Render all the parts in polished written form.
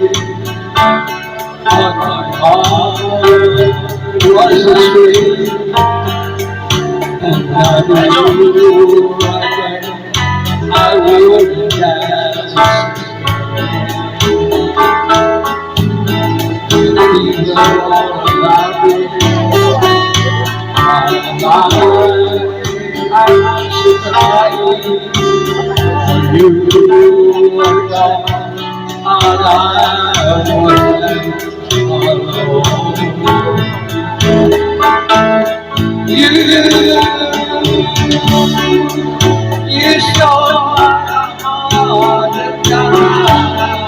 on my heart was a tree, and I knew again I wouldn't dance. Even though I've been my mind, I should cry for you were gone, and I was left alone. You stole my heart and died,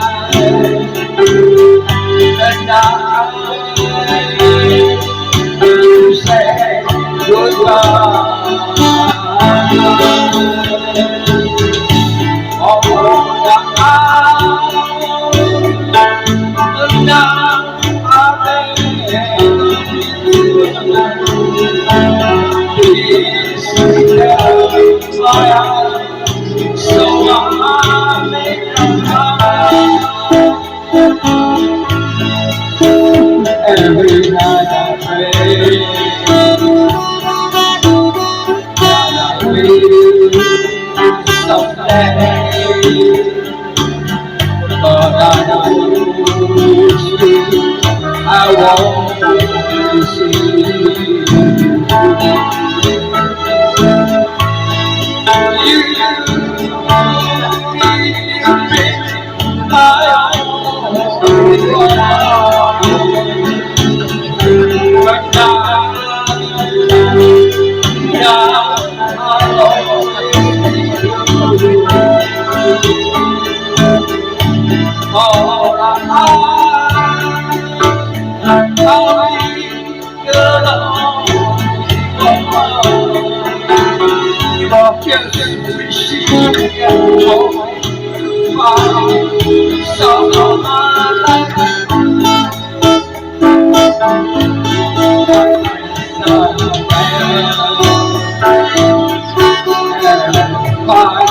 and you said goodbye. Oh, now I'm please tell my eyes so I may come. Every night I pray that I will someday, but I know I won't see you. Bye.